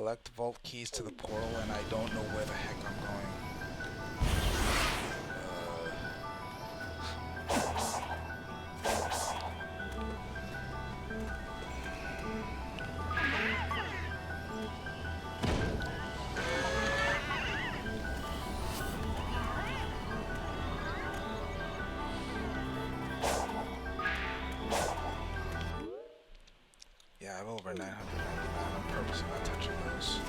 collect vault keys to the portal and I don't know where the heck I'm going. Yeah, I have over 999. I'm purposely not touching those.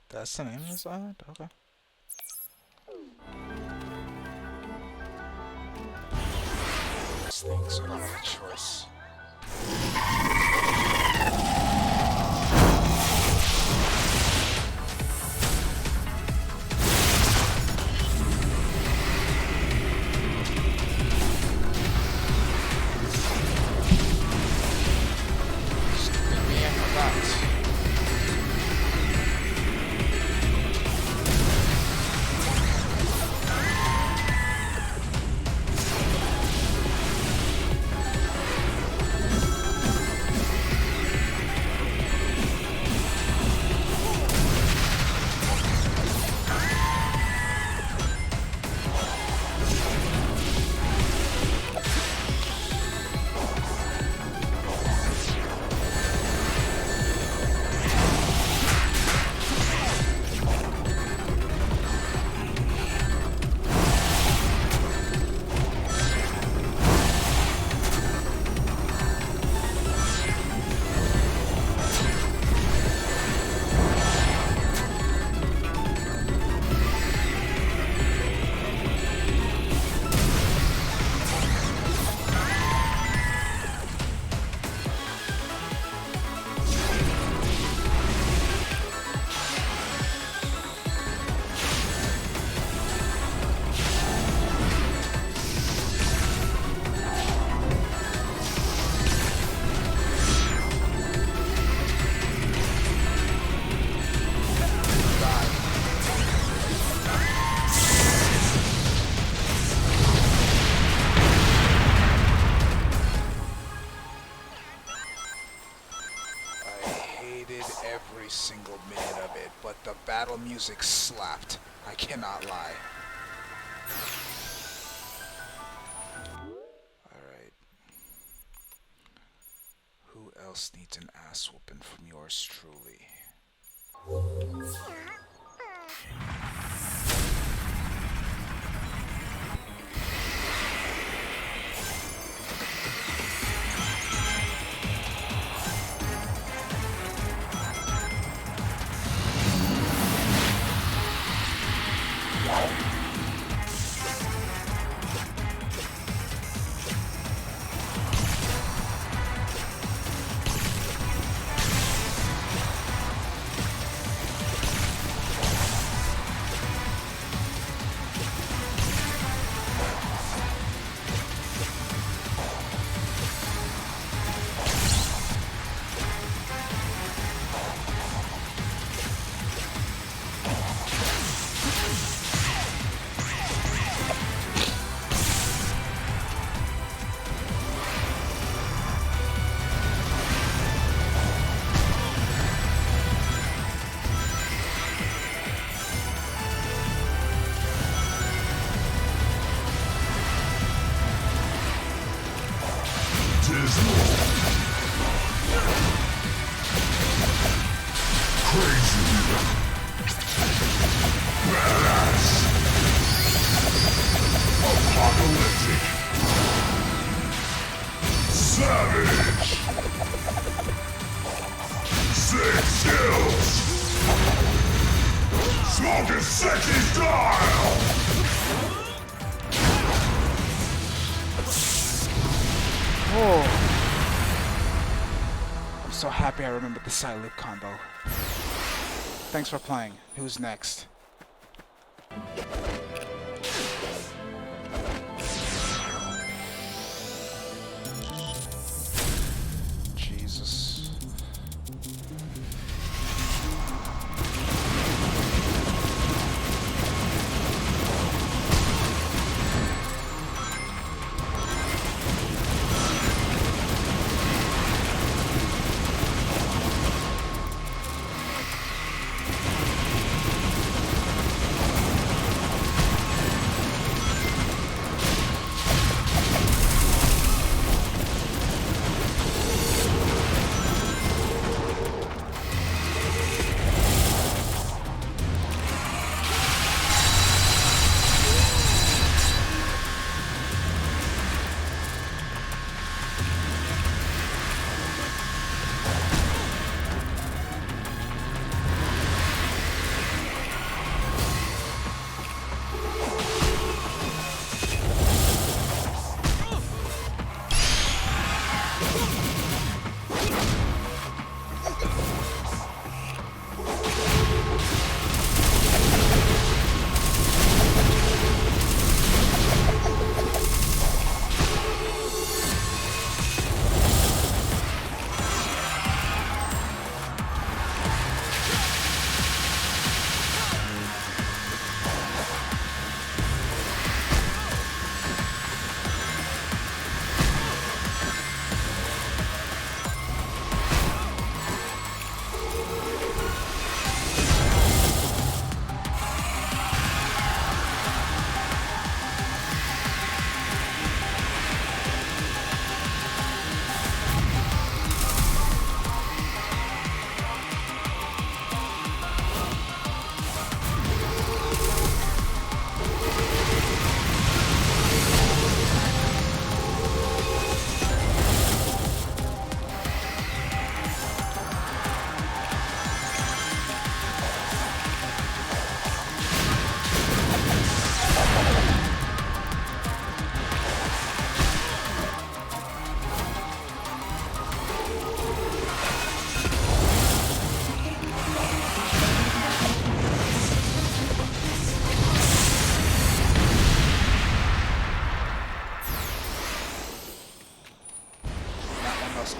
That's the name of this island? Okay. These things, I don't have a choice. Skipping me in for that. Every single minute of it, but the battle music slapped. I cannot lie. Alright. Who else needs an ass whooping from yours truly? Apocalyptic. Savage. 6 kills. Smoking sexy style. Oh. I'm so happy I remembered the side lip combo. Thanks for playing. Who's next? Jesus.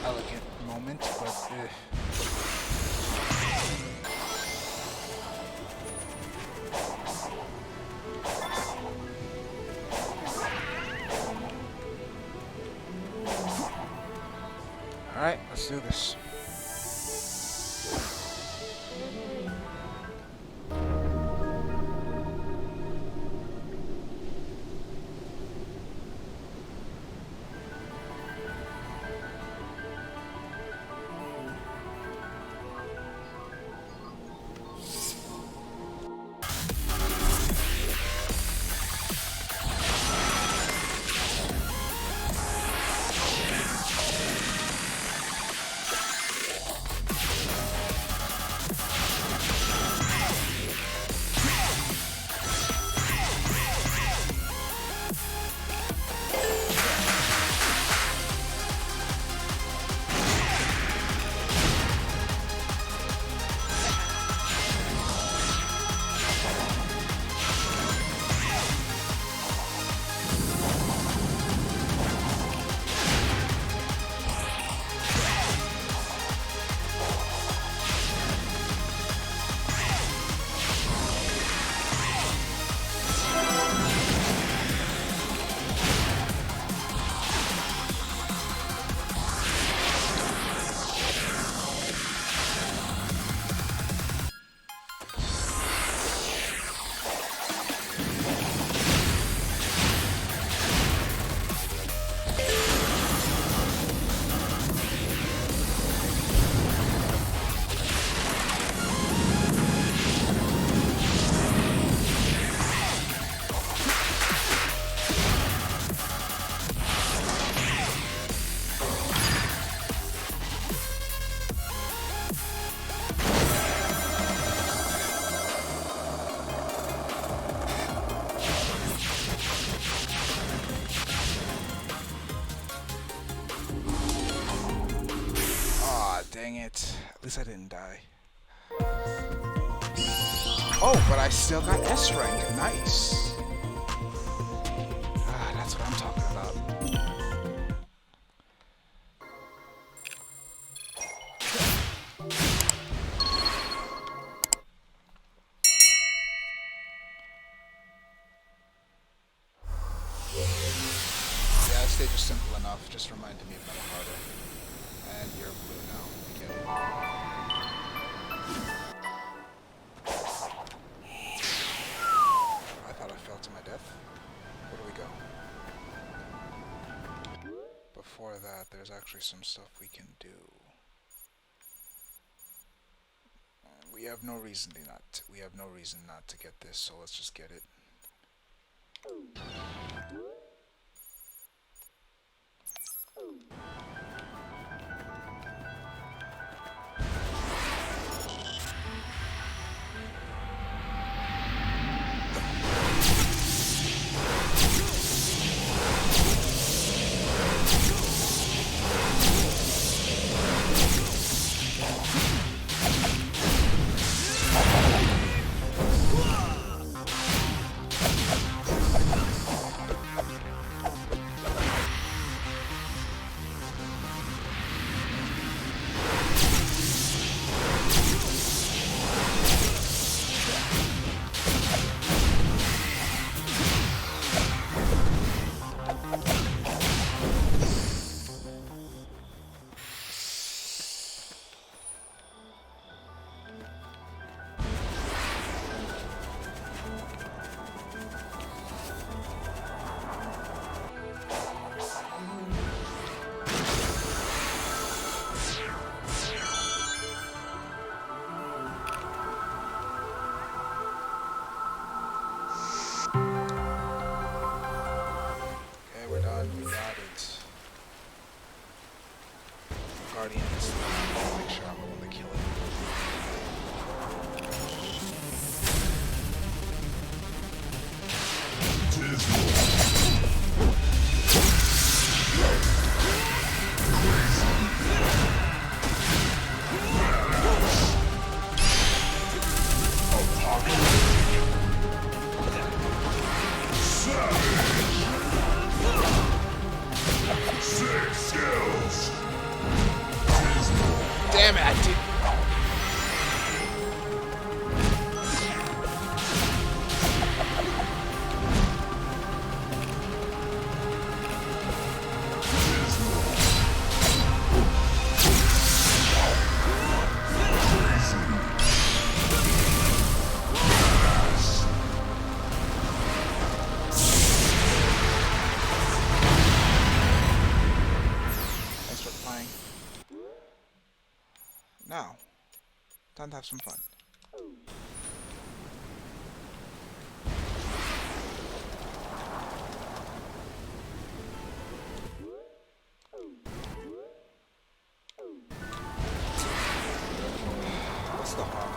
Elegant moment, but alright, let's do this. Dang it. At least I didn't die. Oh, but I still got S rank. Nice. Ah, that's what I'm talking about. Yeah, this stage is simple enough. Just reminded me of Metal Harder. And you're blue now. Okay. I thought I fell to my death. Where do we go? Before that, there's actually some stuff we can do. We have no reason not to get this, so let's just get it. Guardians. Make sure I'm the one to kill it. Damn it, I did. Thanks for playing. Now, time to have some fun. What's the harm?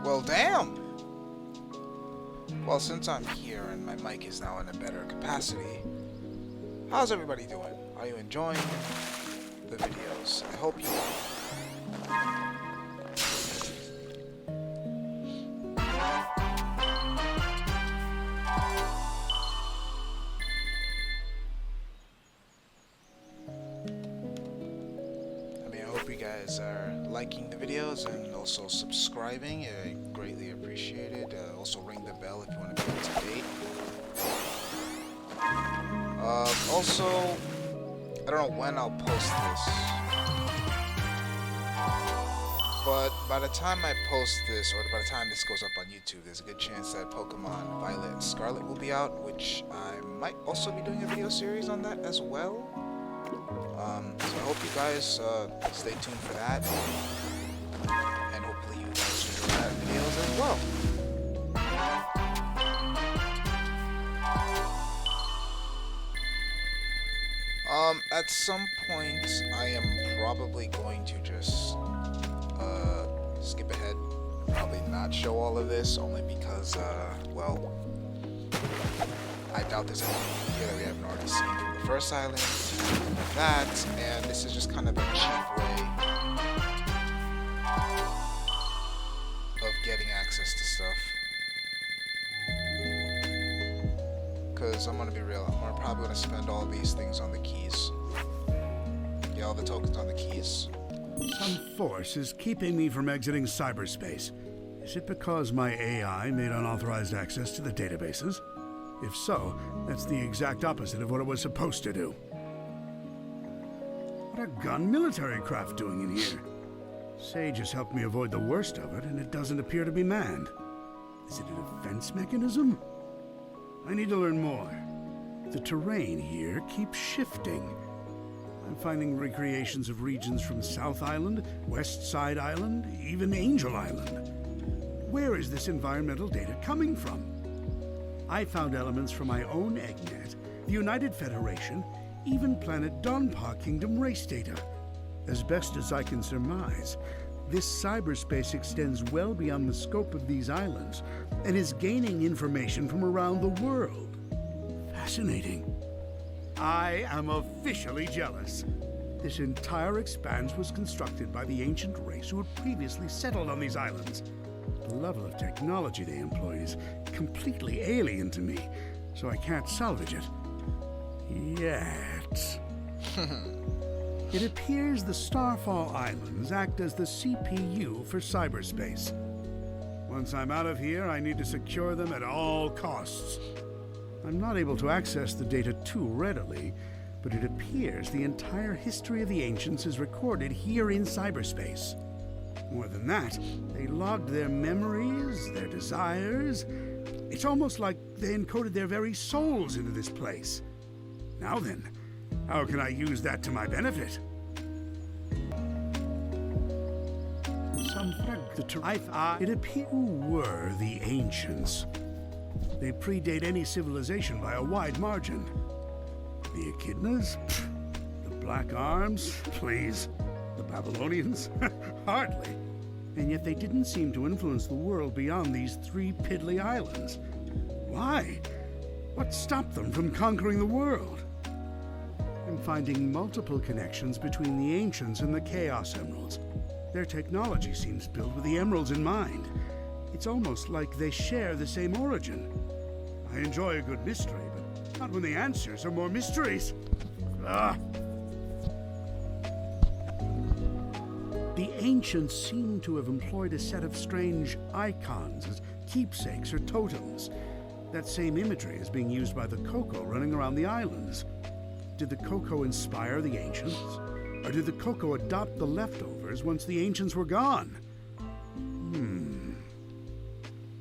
Well, damn! Well, since I'm here and my mic is now in a better capacity, how's everybody doing? Are you enjoying the videos? I hope you are. I hope you guys are liking the videos and also subscribing. I greatly appreciated. Also ring the bell if you want to be up to date. Also, I don't know when I'll post this, but by the time I post this, or by the time this goes up on YouTube, there's a good chance that Pokemon Violet and Scarlet will be out, which I might also be doing a video series on that as well. So I hope you guys stay tuned for that, and hopefully you guys enjoy that videos as well. At some point, I am probably going to just skip ahead, probably not show all of this, only because, well, I doubt there's anything here that we haven't already seen from the first island, like that, and this is just kind of a cheap way of getting access to stuff. Because I'm gonna be real, I'm probably gonna spend all these things on the keys. Yeah, all the tokens on the keys. Some force is keeping me from exiting cyberspace. Is it because my AI made unauthorized access to the databases? If so, that's the exact opposite of what it was supposed to do. What are gun military craft doing in here? Sage has helped me avoid the worst of it, and it doesn't appear to be manned. Is it a defense mechanism? I need to learn more. The terrain here keeps shifting. I'm finding recreations of regions from South Island, West Side Island, even Angel Island. Where is this environmental data coming from? I found elements from my own EggNet, the United Federation, even planet Donpa Kingdom race data. As best as I can surmise, this cyberspace extends well beyond the scope of these islands and is gaining information from around the world. Fascinating. I am officially jealous. This entire expanse was constructed by the ancient race who had previously settled on these islands. The level of technology they employed is completely alien to me, so I can't salvage it. Yet. It appears the Starfall Islands act as the CPU for cyberspace. Once I'm out of here, I need to secure them at all costs. I'm not able to access the data too readily, but it appears the entire history of the ancients is recorded here in cyberspace. More than that, they logged their memories, their desires. It's almost like they encoded their very souls into this place. Now then, how can I use that to my benefit? It appears who were the ancients. They predate any civilization by a wide margin. The Echidnas? The Black Arms? Please. The Babylonians? Hardly. And yet they didn't seem to influence the world beyond these 3 piddly islands. Why? What stopped them from conquering the world? I'm finding multiple connections between the ancients and the Chaos Emeralds. Their technology seems built with the emeralds in mind. It's almost like they share the same origin. I enjoy a good mystery, but not when the answers are more mysteries. Ah! The ancients seem to have employed a set of strange icons as keepsakes or totems. That same imagery is being used by the Koko running around the islands. Did the Koko inspire the ancients? Or did the Koko adopt the leftovers once the ancients were gone?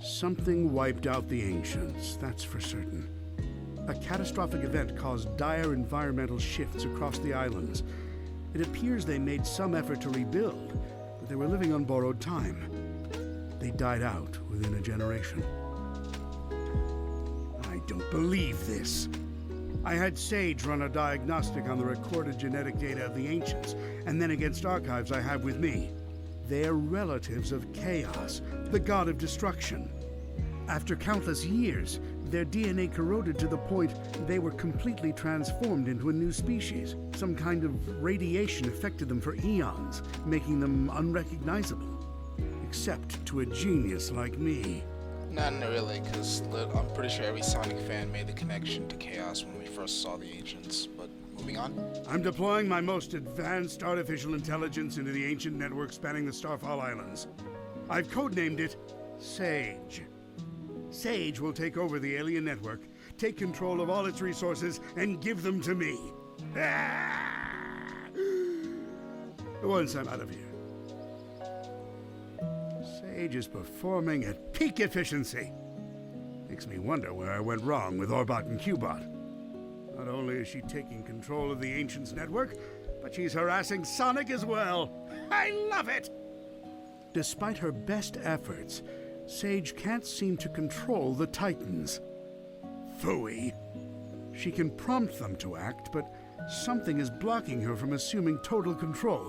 Something wiped out the ancients, that's for certain. A catastrophic event caused dire environmental shifts across the islands. It appears they made some effort to rebuild, but they were living on borrowed time. They died out within a generation. I don't believe this. I had Sage run a diagnostic on the recorded genetic data of the ancients, and then against archives I have with me. They're relatives of Chaos, the god of destruction. After countless years, their DNA corroded to the point they were completely transformed into a new species. Some kind of radiation affected them for eons, making them unrecognizable. Except to a genius like me. Not really, because I'm pretty sure every Sonic fan made the connection to Chaos when we first saw the ancients, but moving on. I'm deploying my most advanced artificial intelligence into the ancient network spanning the Starfall Islands. I've codenamed it Sage. Sage will take over the alien network, take control of all its resources, and give them to me. Once I'm out of here. Sage is performing at peak efficiency. Makes me wonder where I went wrong with Orbot and Cubot. Not only is she taking control of the Ancients network, but she's harassing Sonic as well. I love it! Despite her best efforts, Sage can't seem to control the Titans. Phooey. She can prompt them to act, but something is blocking her from assuming total control.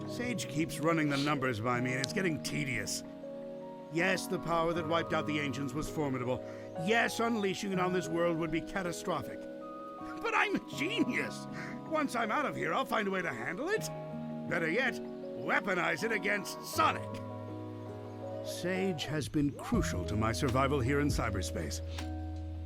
Sage keeps running the numbers by me, and it's getting tedious. Yes, the power that wiped out the Ancients was formidable. Yes, unleashing it on this world would be catastrophic. But I'm a genius! Once I'm out of here, I'll find a way to handle it. Better yet, weaponize it against Sonic. Sage has been crucial to my survival here in cyberspace.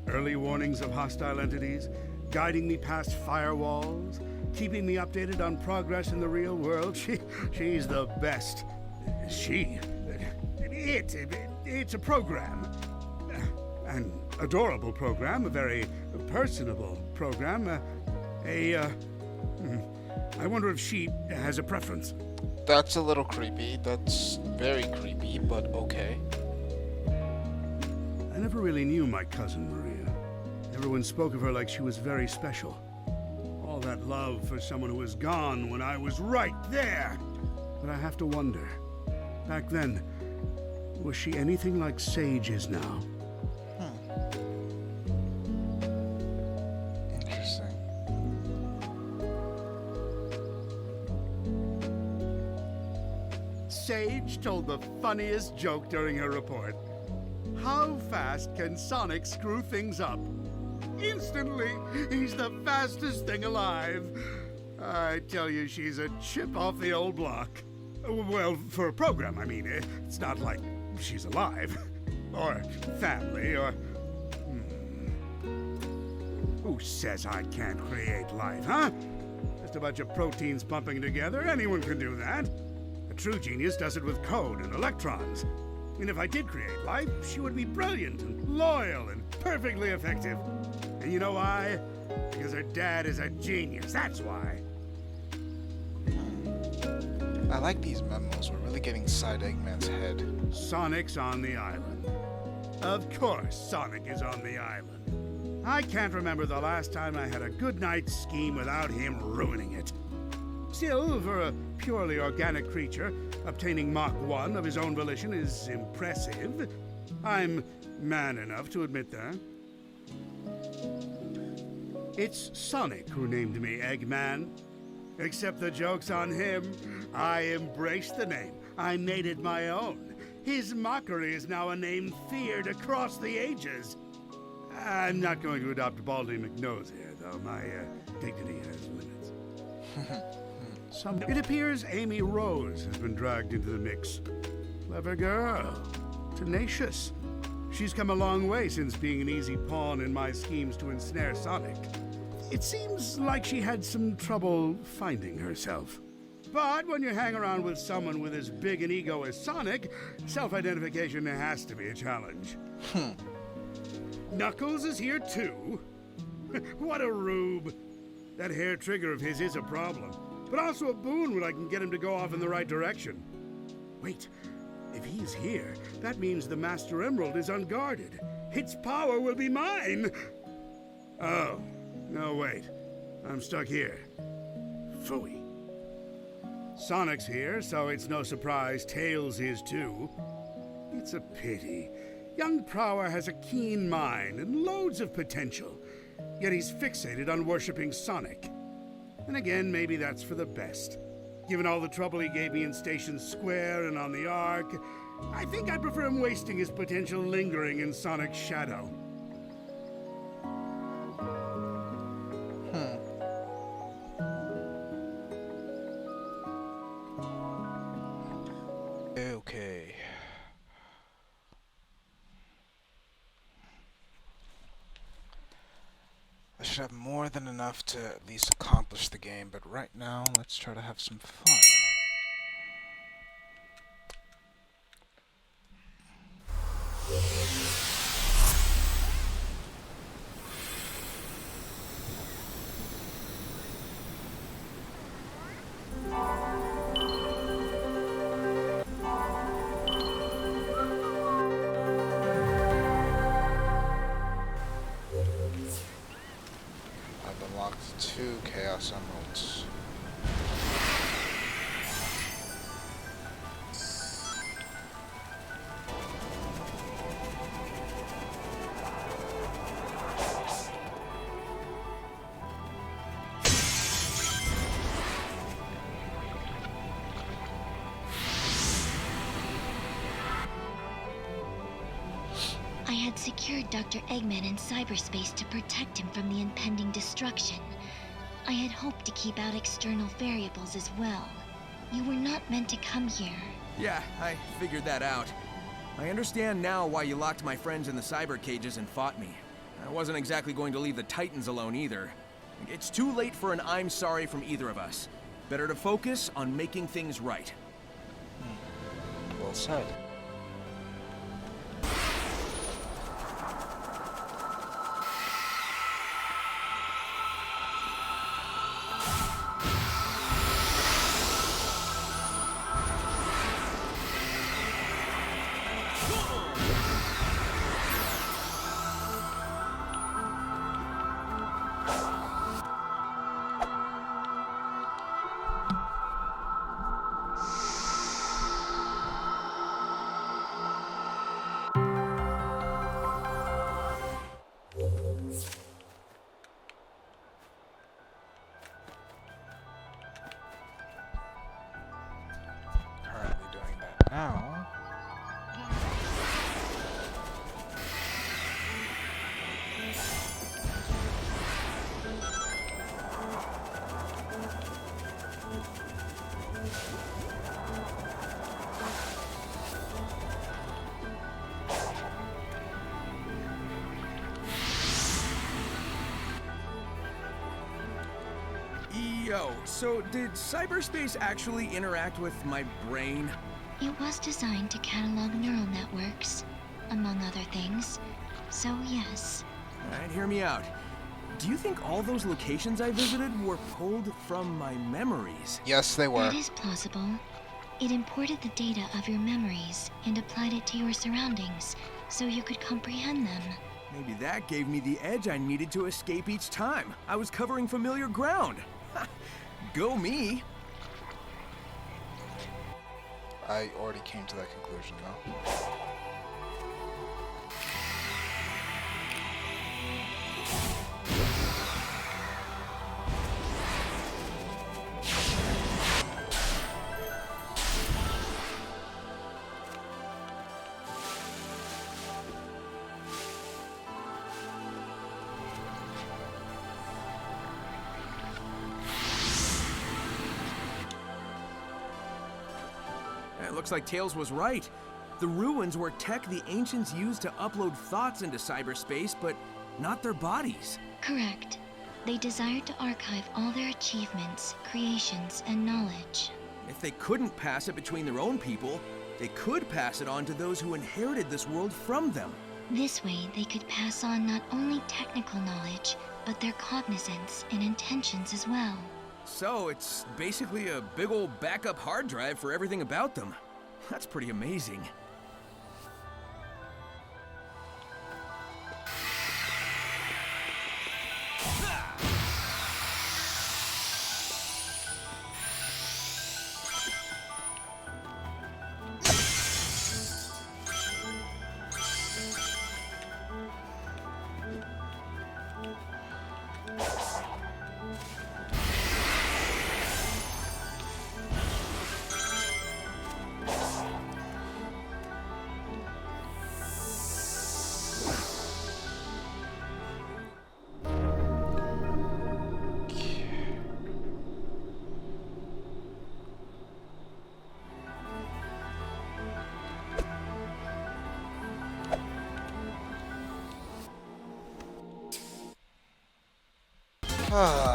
Early warnings of hostile entities, guiding me past firewalls, keeping me updated on progress in the real world. She's the best. It's a program. An adorable program, a very personable program. I wonder if she has a preference. That's a little creepy. That's very creepy, but okay. I never really knew my cousin Maria. Everyone spoke of her like she was very special. All that love for someone who was gone when I was right there. But I have to wonder, back then, was she anything like Sage is now? Interesting. Sage told the funniest joke during her report. How fast can Sonic screw things up? Instantly, he's the fastest thing alive. I tell you, she's a chip off the old block. Well, for a program, I mean. It's not like she's alive. Or family, or... Who says I can't create life, huh? Just a bunch of proteins pumping together. Anyone can do that. A true genius does it with code and electrons. And if I did create life, she would be brilliant and loyal and perfectly effective. And you know why? Because her dad is a genius, that's why. I like these memos. We're really getting inside Eggman's head. Sonic's on the island. Of course Sonic is on the island. I can't remember the last time I had a good night's scheme without him ruining it. Still, for a purely organic creature, obtaining Mach 1 of his own volition is impressive. I'm man enough to admit that. It's Sonic who named me Eggman. Except the joke's on him. I embraced the name. I made it my own. His mockery is now a name feared across the ages. I'm not going to adopt Baldy McNose here, though. My dignity has limits. It appears Amy Rose has been dragged into the mix. Clever girl. Tenacious. She's come a long way since being an easy pawn in my schemes to ensnare Sonic. It seems like she had some trouble finding herself. But when you hang around with someone with as big an ego as Sonic, self-identification has to be a challenge. Knuckles is here too? What a rube. That hair trigger of his is a problem, but also a boon when I can get him to go off in the right direction. Wait, if he's here, that means the Master Emerald is unguarded. Its power will be mine! Oh, no wait. I'm stuck here. Phooey. Sonic's here, so it's no surprise Tails is too. It's a pity. Young Prower has a keen mind and loads of potential, yet he's fixated on worshipping Sonic. And again, maybe that's for the best. Given all the trouble he gave me in Station Square and on the Ark, I think I'd prefer him wasting his potential lingering in Sonic's shadow. Okay. I should have more than enough to at least accomplish the game, but right now, let's try to have some fun. had secured Dr. Eggman in cyberspace to protect him from the impending destruction. I had hoped to keep out external variables as well. You were not meant to come here. Yeah, I figured that out. I understand now why you locked my friends in the cyber cages and fought me. I wasn't exactly going to leave the Titans alone either. It's too late for an I'm sorry from either of us. Better to focus on making things right. Well said. Currently doing that now. Yo, so did cyberspace actually interact with my brain? It was designed to catalog neural networks, among other things. So yes. Alright, hear me out. Do you think all those locations I visited were pulled from my memories? Yes, they were. That is plausible. It imported the data of your memories and applied it to your surroundings, so you could comprehend them. Maybe that gave me the edge I needed to escape each time. I was covering familiar ground. Go me! I already came to that conclusion, though. It looks like Tails was right. The ruins were tech the ancients used to upload thoughts into cyberspace, but not their bodies. Correct. They desired to archive all their achievements, creations, and knowledge. If they couldn't pass it between their own people, they could pass it on to those who inherited this world from them. This way, they could pass on not only technical knowledge, but their cognizance and intentions as well. So it's basically a big old backup hard drive for everything about them. That's pretty amazing. Ah.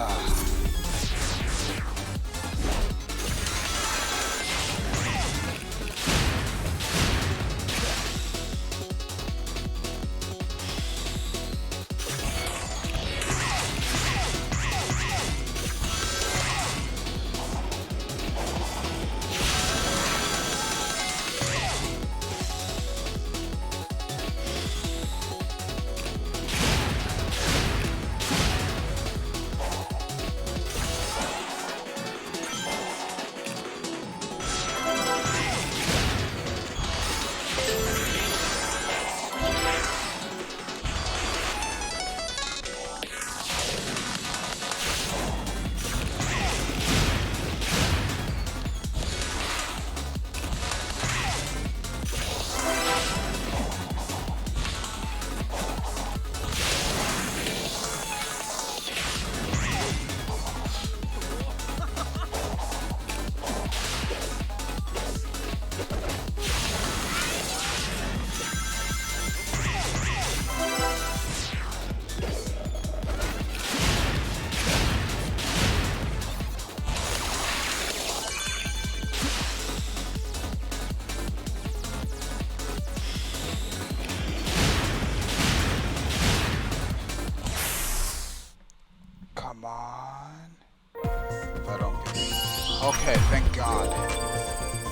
Okay, thank God.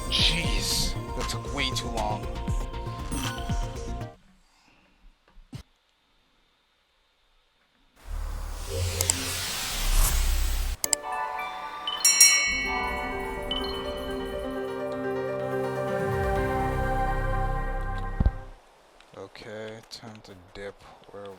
Jeez, that took way too long. Okay, time to dip. Where are we?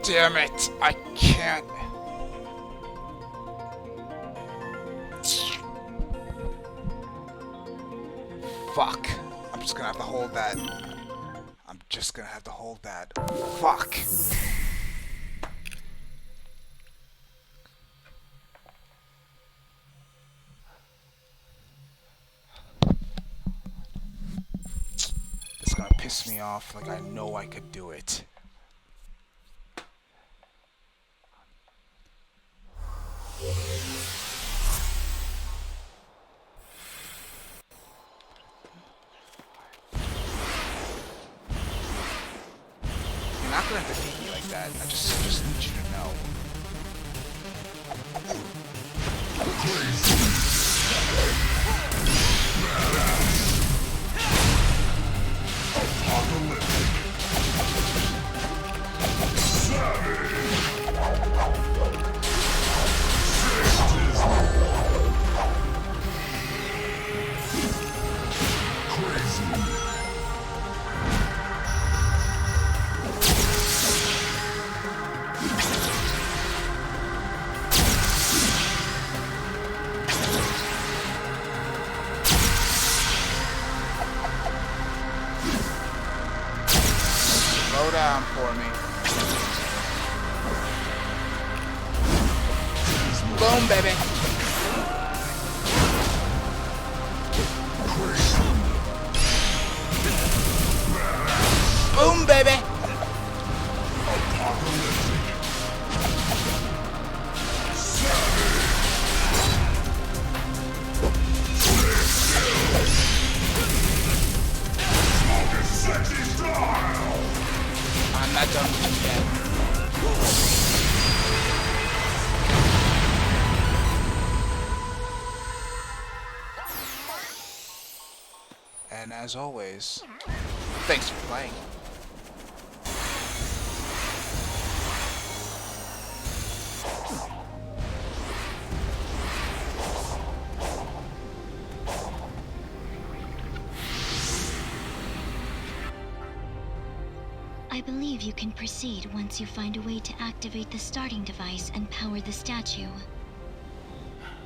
Damn it! I can't. Fuck. I'm just gonna have to hold that. I'm just gonna have to hold that. Fuck. It's gonna piss me off like I know I could do it. You're not gonna defeat me like that. I just need you to know. Slow down for me. Boom, baby. Boom, baby. I'm not done with you yet. And as always, thanks for playing. I believe you can proceed once you find a way to activate the starting device and power the statue.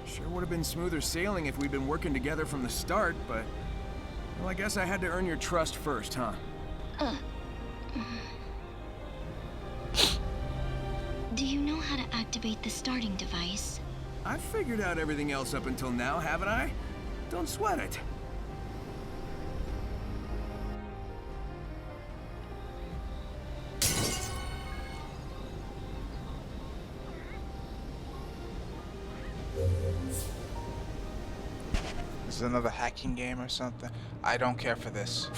Sure would have been smoother sailing if we'd been working together from the start, but... well, I guess I had to earn your trust first, huh? Do you know how to activate the starting device? I've figured out everything else up until now, haven't I? Don't sweat it. Is it another hacking game or something? I don't care for this.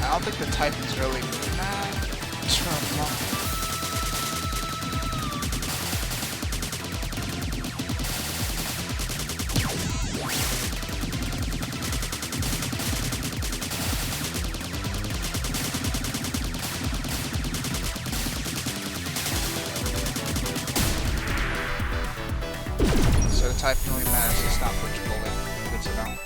I don't think the Titan's really mad. So the Titan only managed to stop which bullet. Good to know.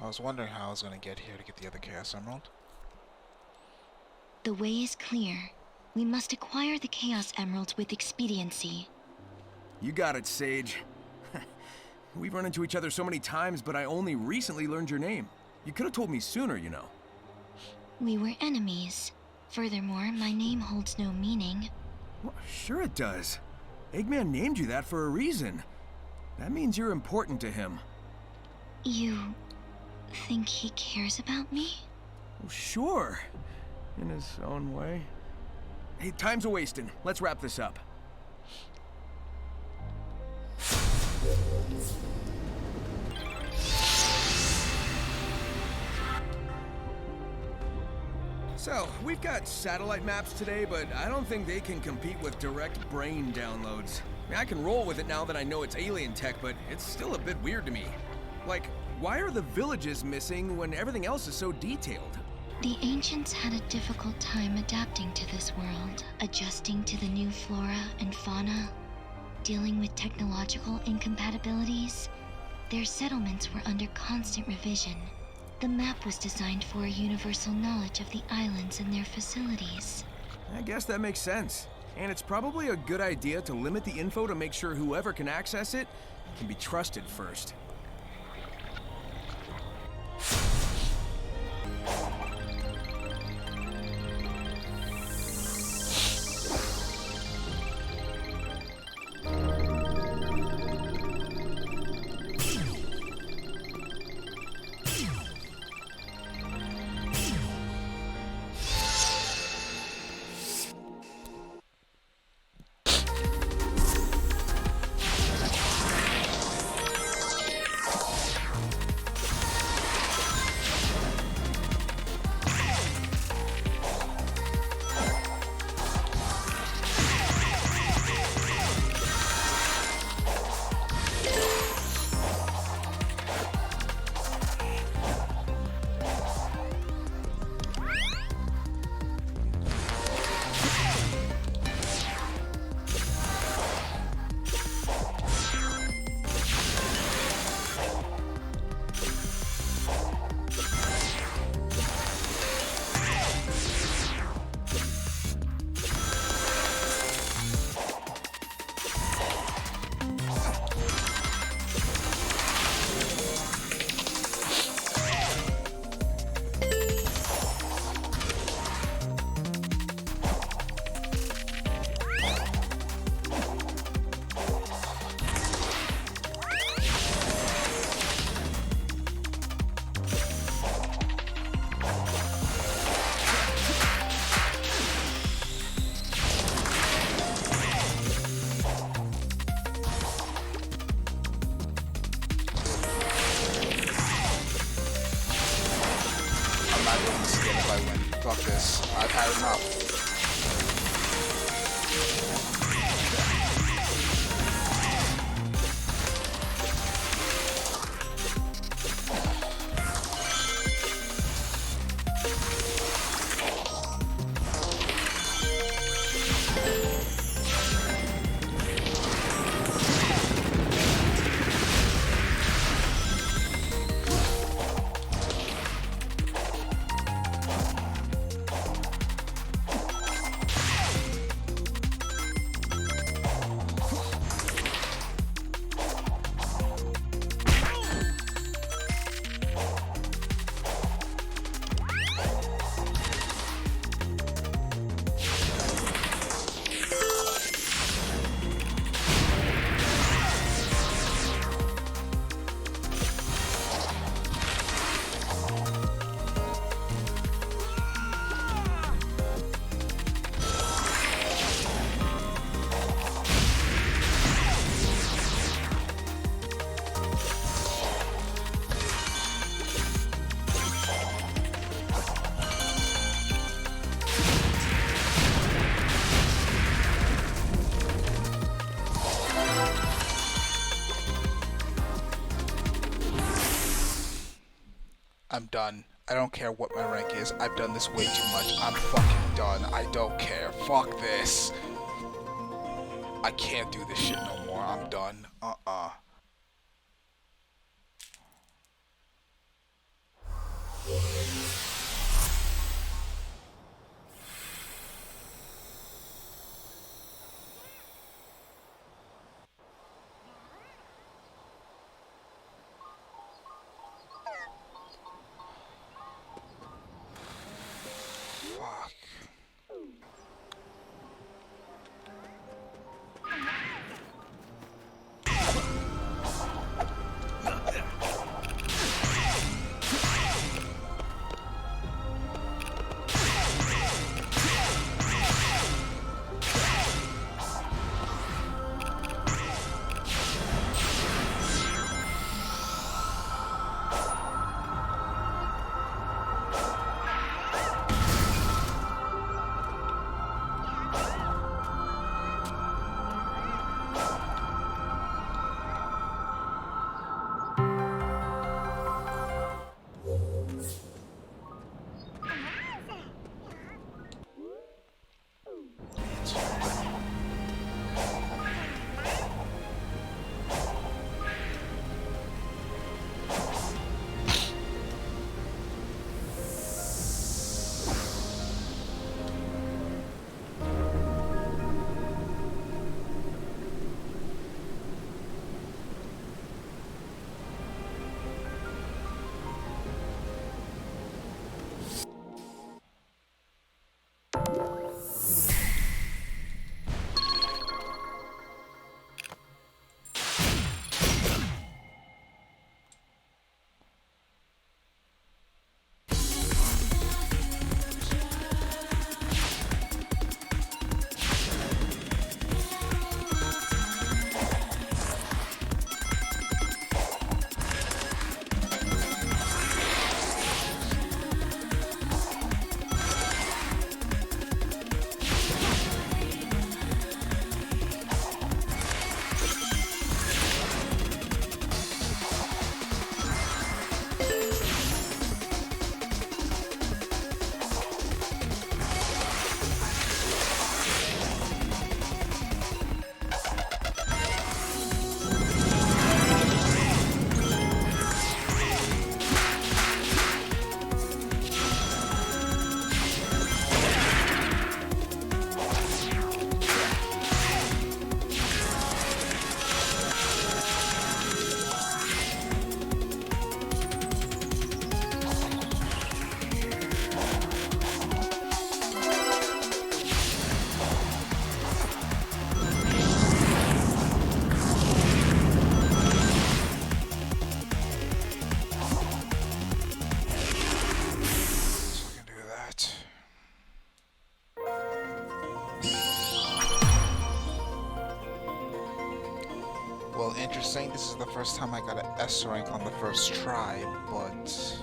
I was wondering how I was going to get here to get the other Chaos Emerald. The way is clear. We must acquire the Chaos Emeralds with expediency. You got it, Sage. We've run into each other so many times, but I only recently learned your name. You could have told me sooner, you know. We were enemies. Furthermore, my name holds no meaning. Well, sure it does. Eggman named you that for a reason. That means you're important to him. You think he cares about me? Well, sure. In his own way. Hey, time's a-wasting. Let's wrap this up. So, we've got satellite maps today, but I don't think they can compete with direct brain downloads. I mean, I can roll with it now that I know it's alien tech, but it's still a bit weird to me. Like, why are the villages missing when everything else is so detailed? The ancients had a difficult time adapting to this world, adjusting to the new flora and fauna, dealing with technological incompatibilities. Their settlements were under constant revision. The map was designed for a universal knowledge of the islands and their facilities. I guess that makes sense. And it's probably a good idea to limit the info to make sure whoever can access it can be trusted first. Fuck this. I've had enough. I'm done. I don't care what my rank is. I've done this way too much. I'm fucking done. I don't care. Fuck this. I can't do this shit no more. I'm done. little interesting. This is the first time I got an S rank on the first try, but...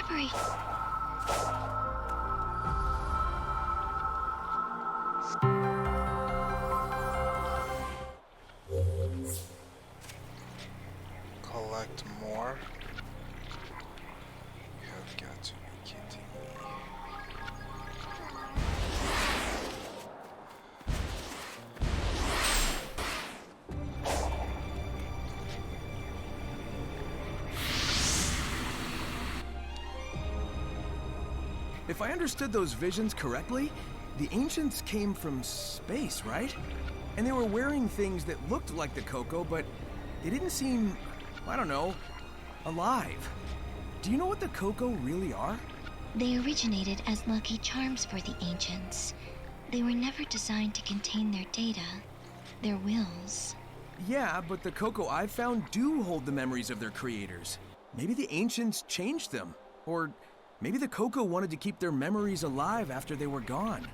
Gregory. Collect more. You have got to be kidding me. If I understood those visions correctly, the ancients came from space, right? And they were wearing things that looked like the Coco, but they didn't seem, I don't know, alive. Do you know what the Coco really are? They originated as lucky charms for the ancients. They were never designed to contain their data, their wills. Yeah, but the Coco I've found do hold the memories of their creators. Maybe the ancients changed them, or maybe the Coco wanted to keep their memories alive after they were gone.